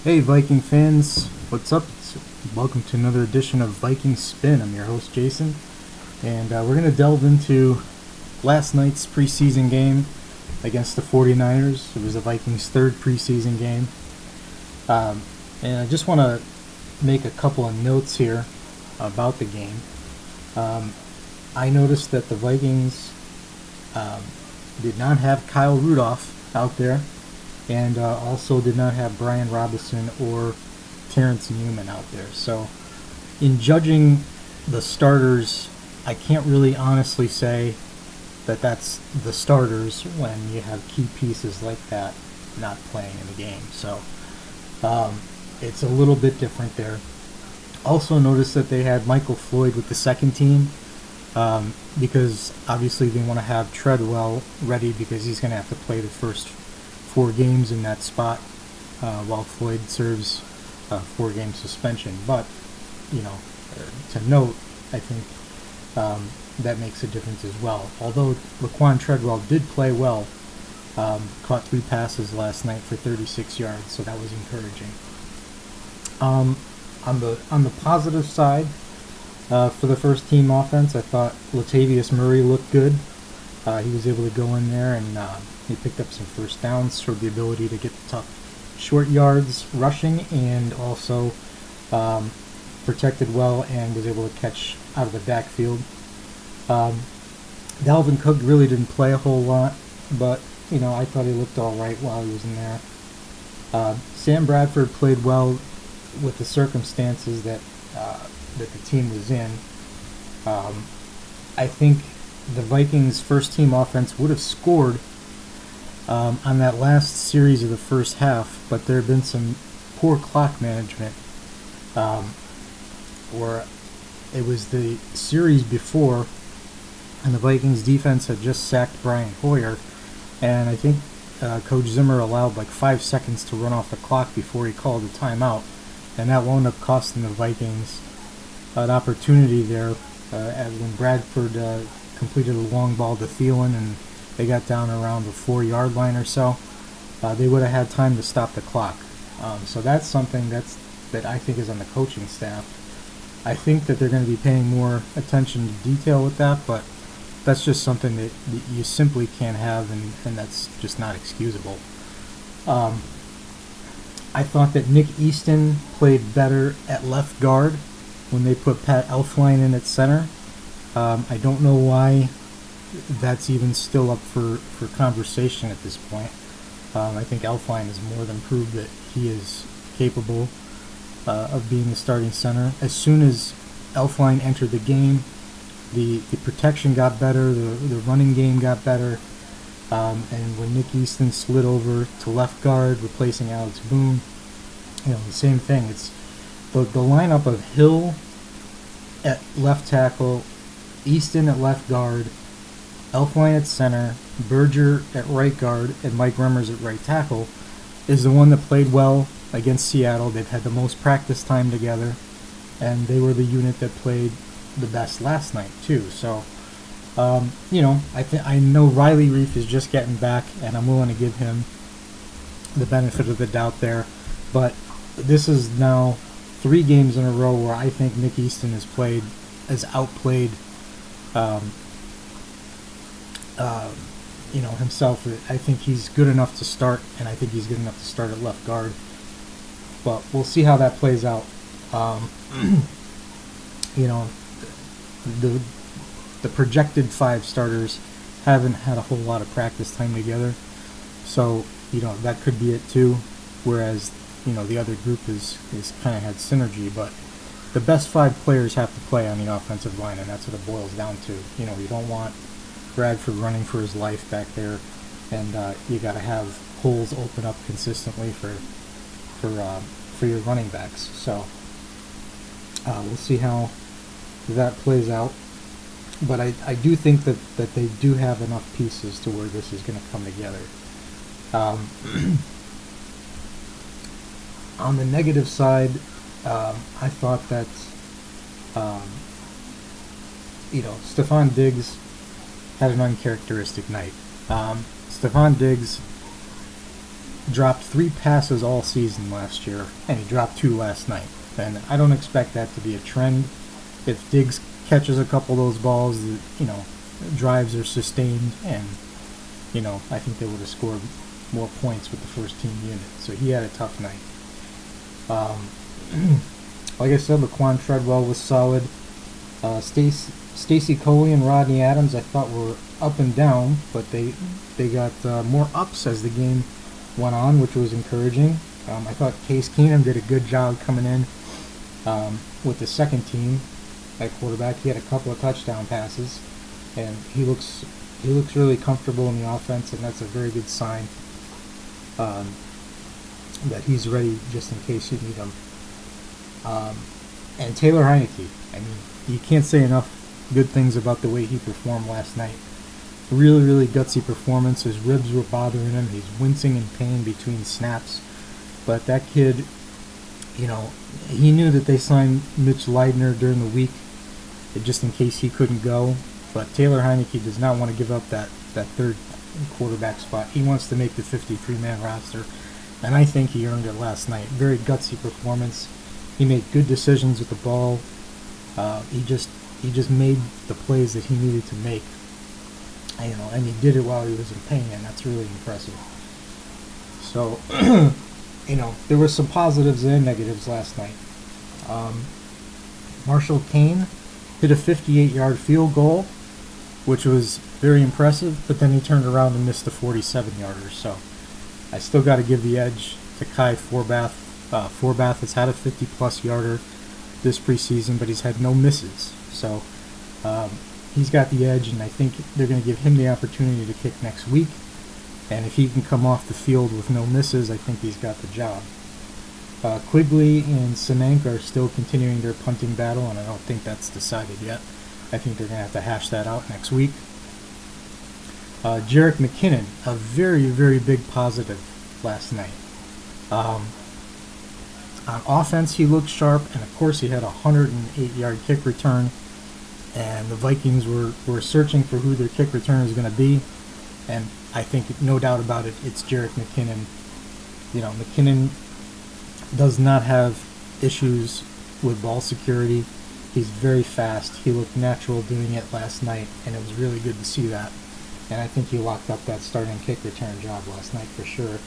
Hey Viking fans, what's up? Welcome to another edition of Viking Spin. I'm your host Jason, and we're going to delve into last night's preseason game against the 49ers. It was the Vikings' third preseason game. And I just want to make a couple of notes here about the game. I noticed that the Vikings did not have Kyle Rudolph out there, and also did not have Brian Robinson or Terrence Newman out there. So, in judging the starters, I can't really honestly say that that's the starters when you have key pieces like that not playing in the game. So, it's a little bit different there. Also, notice that they had Michael Floyd with the second team because obviously they want to have Treadwell ready because he's going to have to play the first 4 games in that spot while Floyd serves 4-game suspension. But, to note, I think that makes a difference as well. Although Laquan Treadwell did play well, caught 3 passes last night for 36 yards, so that was encouraging. On the positive side, for the first team offense, I thought Latavius Murray looked good. He was able to go in there and he picked up some first downs, showed the ability to get tough short yards rushing, and also protected well and was able to catch out of the backfield. Dalvin Cook really didn't play a whole lot, but I thought he looked all right while he was in there. Sam Bradford played well with the circumstances that the team was in. I think the Vikings' first team offense would have scored on that last series of the first half, but there had been some poor clock management where it was the series before, and the Vikings defense had just sacked Brian Hoyer, and I think Coach Zimmer allowed like 5 seconds to run off the clock before he called a timeout, and that wound up costing the Vikings an opportunity there when Bradford completed a long ball to Thielen, and they got down around the 4-yard line or so. They would have had time to stop the clock. So that's something that I think is on the coaching staff. I think that they're going to be paying more attention to detail with that, but that's just something that you simply can't have, and that's just not excusable. I thought that Nick Easton played better at left guard when they put Pat Elflein in at center. I don't know why that's even still up for conversation at this point. I think Elflein has more than proved that he is capable of being the starting center. As soon as Elflein entered the game, the protection got better, the running game got better, and when Nick Easton slid over to left guard, replacing Alex Boone, the same thing. It's the lineup of Hill at left tackle, Easton at left guard, Elflein at center, Berger at right guard, and Mike Remmers at right tackle is the one that played well against Seattle. They've had the most practice time together, and they were the unit that played the best last night too. So, I know Riley Reif is just getting back, and I'm willing to give him the benefit of the doubt there. But this is now 3 games in a row where I think Nick Easton has outplayed himself. I think he's good enough to start, and I think he's good enough to start at left guard. But we'll see how that plays out. The projected 5 starters haven't had a whole lot of practice time together, so that could be it too. Whereas the other group is kind of had synergy, but the best 5 players have to play on the offensive line, and that's what it boils down to. You don't want Bradford running for his life back there, and you got to have holes open up consistently for your running backs. So we'll see how that plays out. But I do think that they do have enough pieces to where this is going to come together. On the negative side, I thought that Stephon Diggs had an uncharacteristic night. Stephon Diggs dropped 3 passes all season last year, and he dropped 2 last night. And I don't expect that to be a trend. If Diggs catches a couple of those balls, drives are sustained, and I think they would have scored more points with the first team unit. So he had a tough night. Like I said, Laquan Treadwell was solid. Stacy Coley and Rodney Adams I thought were up and down, but they got more ups as the game went on, which was encouraging. I thought Case Keenum did a good job coming in with the second team at quarterback. He had a couple of touchdown passes, and he looks really comfortable in the offense, and that's a very good sign that he's ready just in case you need him. And Taylor Heineke, I mean, you can't say enough good things about the way he performed last night. Really, really gutsy performance. His ribs were bothering him. He's wincing in pain between snaps. But that kid, he knew that they signed Mitch Leidner during the week just in case he couldn't go. But Taylor Heineke does not want to give up that third quarterback spot. He wants to make the 53-man roster, and I think he earned it last night. Very gutsy performance. He made good decisions with the ball. He just made the plays that he needed to make. And he did it while he was in pain, and that's really impressive. So, there were some positives and negatives last night. Marshall Kane hit a 58-yard field goal, which was very impressive, but then he turned around and missed a 47-yarder. So, I still got to give the edge to Kai Forbath. Forbath has had a 50-plus yarder this preseason, but he's had no misses. So, he's got the edge, and I think they're going to give him the opportunity to kick next week. And if he can come off the field with no misses, I think he's got the job. Quigley and Semenk are still continuing their punting battle, and I don't think that's decided yet. I think they're going to have to hash that out next week. Jerick McKinnon, a very, very big positive last night. On offense, he looked sharp, and of course he had a 108-yard kick return. And the Vikings were searching for who their kick returner is going to be. And I think, no doubt about it, it's Jerick McKinnon. McKinnon does not have issues with ball security. He's very fast. He looked natural doing it last night, and it was really good to see that. And I think he locked up that starting kick return job last night for sure.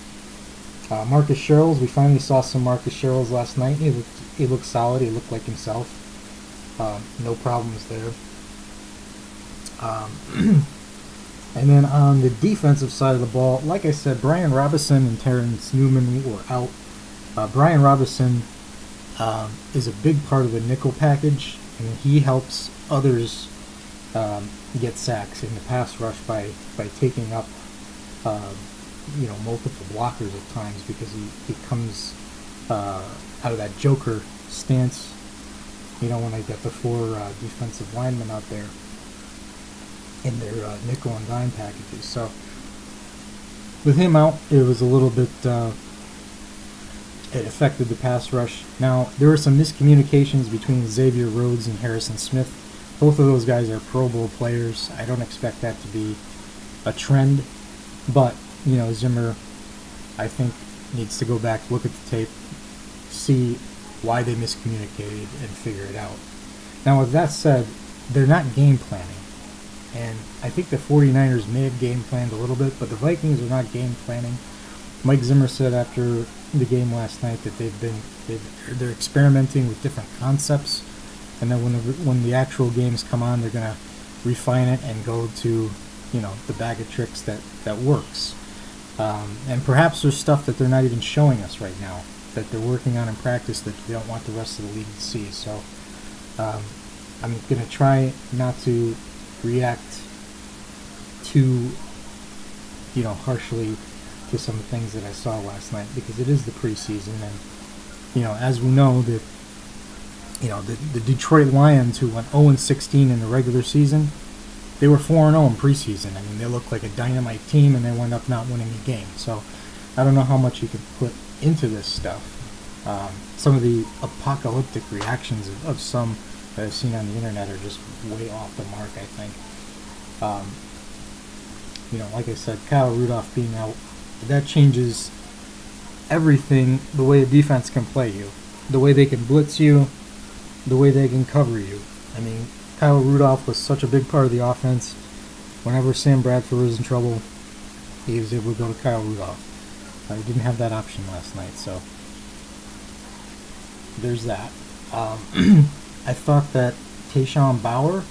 Marcus Sherrills, we finally saw some Marcus Sherrills last night. He looked solid. He looked like himself. No problems there. And then on the defensive side of the ball, like I said, Brian Robinson and Terrence Newman were out. Brian Robinson is a big part of the nickel package, and he helps others get sacks in the pass rush by taking up multiple blockers at times, because he comes out of that joker stance. When they get the 4 defensive linemen out there in their nickel and dime packages. So with him out, it was a little bit, it affected the pass rush. Now, there were some miscommunications between Xavier Rhodes and Harrison Smith. Both of those guys are Pro Bowl players. I don't expect that to be a trend, but, Zimmer, I think, needs to go back, look at the tape, see why they miscommunicated, and figure it out. Now, with that said, they're not game planning. And I think the 49ers may have game planned a little bit, but the Vikings are not game planning. Mike Zimmer said after the game last night that they're experimenting with different concepts, and then when the actual games come on, they're going to refine it and go to the bag of tricks that works. And perhaps there's stuff that they're not even showing us right now, that they're working on in practice that they don't want the rest of the league to see. So I'm going to try not to react too harshly to some of the things that I saw last night, because it is the preseason, and as we know, the Detroit Lions, who went 0-16 in the regular season, they were 4-0 in preseason. I mean, they looked like a dynamite team, and they wound up not winning a game. So I don't know how much you could put into this stuff. Some of the apocalyptic reactions of some that I've seen on the internet are just way off the mark, I think. Like I said, Kyle Rudolph being out, that changes everything the way a defense can play you, the way they can blitz you, the way they can cover you. I mean, Kyle Rudolph was such a big part of the offense. Whenever Sam Bradford was in trouble, he was able to go to Kyle Rudolph. He didn't have that option last night, so there's that. I thought that Tayshawn Bauer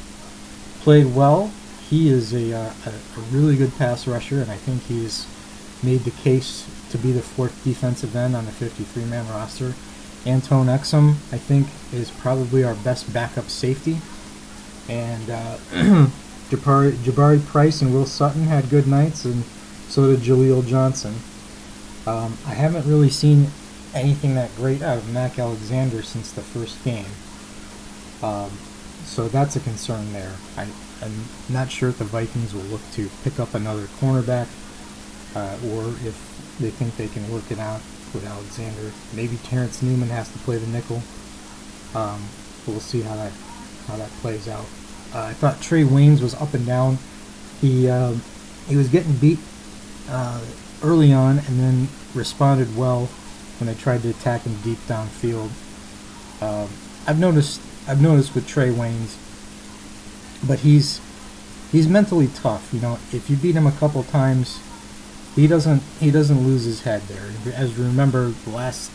played well. He is a really good pass rusher, and I think he's made the case to be the fourth defensive end on the 53-man roster. Antone Exum, I think, is probably our best backup safety. And Jabari Price and Will Sutton had good nights, and so did Jaleel Johnson. I haven't really seen anything that great out of Mac Alexander since the first game. So that's a concern there. I'm not sure if the Vikings will look to pick up another cornerback, or if they think they can work it out with Alexander. Maybe Terrence Newman has to play the nickel. We'll see how that plays out. I thought Trey Waynes was up and down. He was getting beat early on, and then responded well when they tried to attack him deep downfield. I've noticed with Trey Waynes, but he's mentally tough. You know, if you beat him a couple times, he doesn't lose his head there. As you remember, the last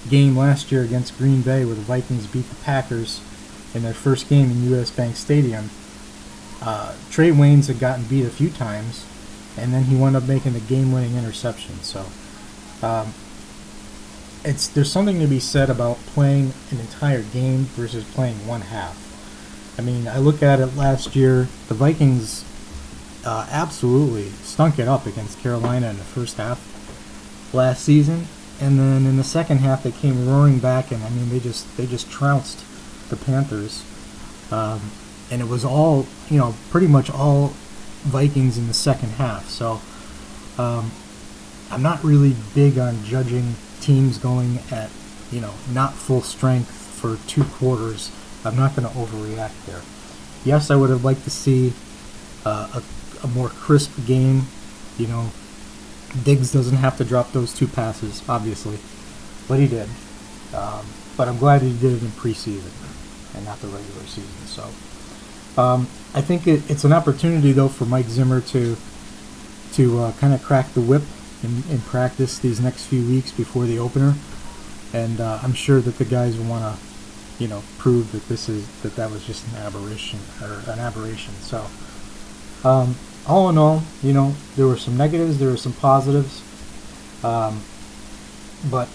game last year against Green Bay, where the Vikings beat the Packers in their first game in U.S. Bank Stadium, Trey Waynes had gotten beat a few times, and then he wound up making the game-winning interception. So there's something to be said about playing an entire game versus playing one half. I mean, I look at it last year, the Vikings absolutely stunk it up against Carolina in the first half last season, and then in the second half they came roaring back, and I mean they just trounced the Panthers, and it was all, pretty much all Vikings in the second half. So I'm not really big on judging teams going at not full strength for 2 quarters. I'm not going to overreact there. Yes, I would have liked to see a more crisp game. Diggs doesn't have to drop those 2 passes, obviously, but he did. But I'm glad he did it in preseason and not the regular season. So I think it's an opportunity, though, for Mike Zimmer to kind of crack the whip in practice these next few weeks before the opener, and I'm sure that the guys will want to prove that that was just an aberration. So all in all, there were some negatives, there were some positives, but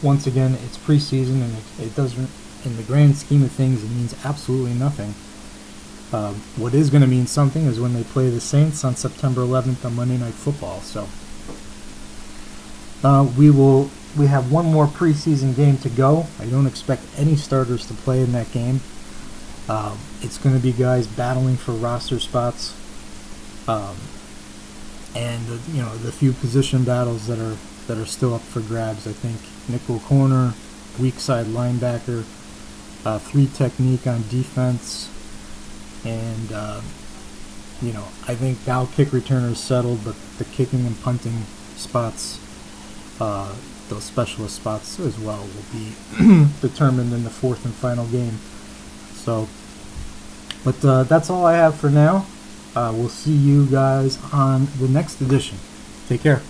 once again, it's preseason, and it doesn't, in the grand scheme of things, it means absolutely nothing. What is going to mean something is when they play the Saints on September 11th on Monday Night Football. So we have one more preseason game to go. I don't expect any starters to play in that game. It's going to be guys battling for roster spots, and the few position battles that are still up for grabs. I think nickel corner, weak side linebacker, 3 technique on defense, and I think now kick returner is settled, but the kicking and punting spots, those specialist spots as well, will be determined in the 4th and final game. So, but that's all I have for now. We'll see you guys on the next edition. Take care.